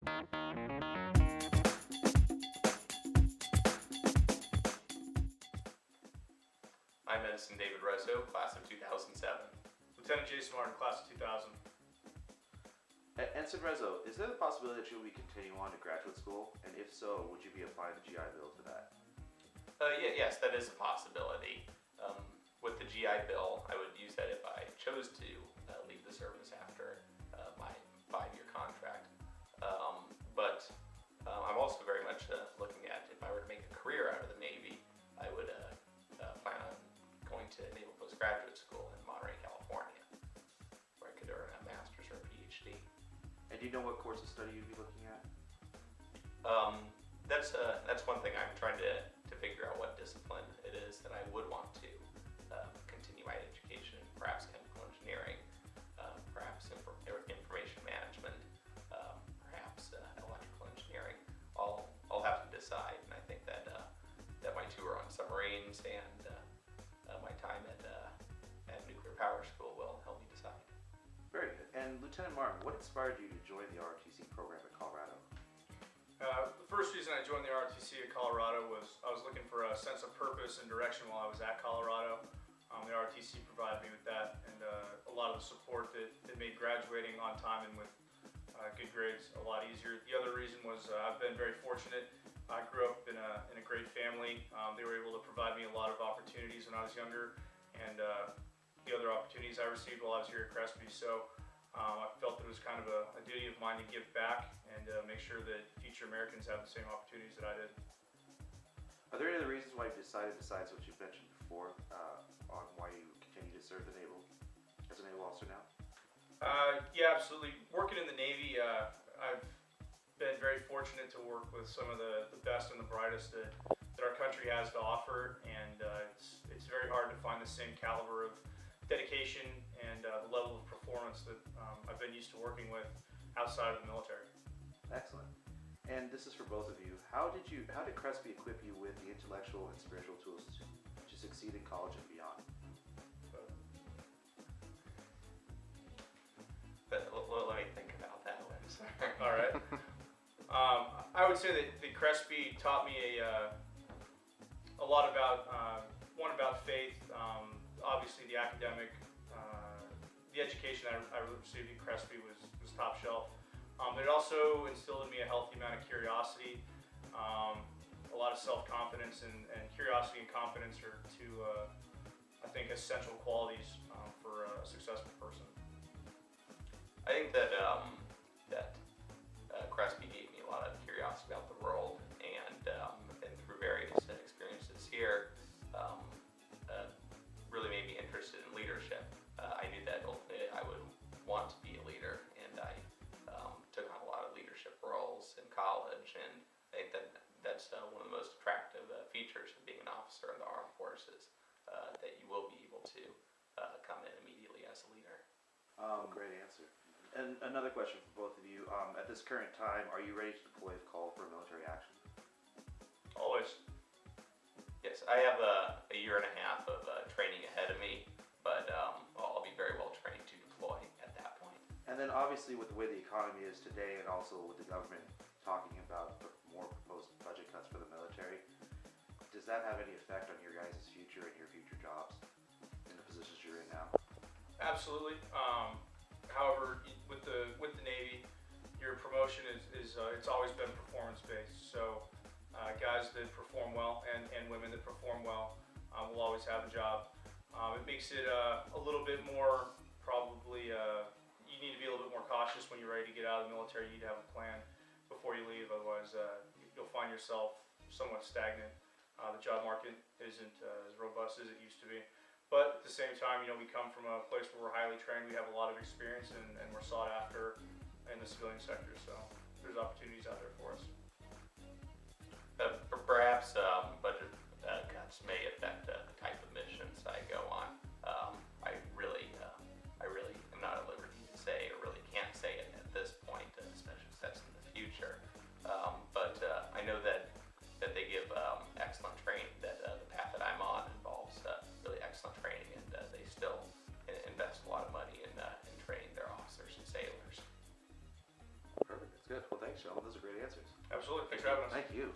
I'm Ensign David Rezzo, class of 2007. Lieutenant Jason Martin, class of 2000. Ensign Rezzo, is there the possibility that you will be continuing on to graduate school? And if so, would you be applying the GI Bill to that? Yes, that is a possibility. With the GI Bill, I would use that if I chose to leave the service after my 5-year contract. But I'm also very much looking at, if I were to make a career out of the Navy, I would plan on going to Naval Postgraduate School in Monterey, California, where I could earn a master's or a PhD. And do you know what course of study you'd be looking at? That's one thing I'm trying to figure out, what discipline it is that I would want to continue my education in. Perhaps chemical engineering, perhaps information management, perhaps electrical engineering. I'll have to decide, and I think that my tour on submarines and my time at nuclear power school will help me decide. Very good. And Lieutenant Martin, what inspired you to join the ROTC program at Colorado? The first reason I joined the ROTC at Colorado was I was looking for a sense of purpose and direction while I was at Colorado. The ROTC provided me with that, and a lot of the support that made graduating on time and with good grades a lot easier. The other reason was I've been very fortunate. I grew up in a great family. They were able to provide me a lot of opportunities when I was younger, and the other opportunities I received while I was here at Crespi. So I felt that it was kind of a duty of mine to give back and make sure that future Americans have the same opportunities that I did. Are there any other reasons why you decided, besides what you've mentioned before, on why you continue to serve the Naval as a naval officer now? Yeah, absolutely. Working in the Navy, I've been very fortunate to work with some of the best and the brightest that our country has to offer, and it's very hard to find the same caliber of dedication and the level of performance that I've been used to working with outside of the military. Excellent. And this is for both of you. How did Crespi equip you with the intellectual and spiritual tools to succeed in college and beyond? But let me think about that one. Sorry. All right. I would say that Crespi taught me a lot about one about faith. Obviously, the academic, the education I received at Crespi was top shelf. It also instilled in me a healthy amount of curiosity, a lot of self-confidence, and curiosity and confidence are two, I think, essential qualities for a successful person. I think that Crespi gave me a lot of curiosity about the world, and through various experiences here, really made me interested in leadership. I knew that ultimately I would want to be a leader, and I took on a lot of leadership roles in college, and I think that's one of the most attractive features of being an officer in the armed forces, that you will be able to come in immediately as a leader. Great answer. And another question for both of you. At this current time, are you ready to deploy if called for military action? Always. Yes, I have a year and a half of training ahead of me, but I'll be very well trained to deploy at that point. And then obviously with the way the economy is today, and also with the government talking about more proposed budget cuts for the military, does that have any effect on your guys' future and your future jobs in the positions you're in now? Absolutely. However, with the Navy, your promotion is it's always been performance based. So guys that perform well and women that perform well will always have a job. It makes it a little bit more probably. You need to be a little bit more cautious when you're ready to get out of the military. You need to have a plan before you leave. Otherwise, you'll find yourself somewhat stagnant. The job market isn't as robust as it used to be. But at the same time, we come from a place where we're highly trained, we have a lot of experience, and we're sought after in the civilian sector. So there's opportunities out there for us. Perhaps budget cuts may affect the type of missions I go on. I really am not at liberty to say, or really can't say it at this point, especially if that's in the future. But I know that they give excellent training, that the path that I'm on involves really excellent training, and they still invest a lot of money in training their officers and sailors. Perfect, that's good. gentlemen. Those are great answers. Absolutely. Thanks for having us. Thank you.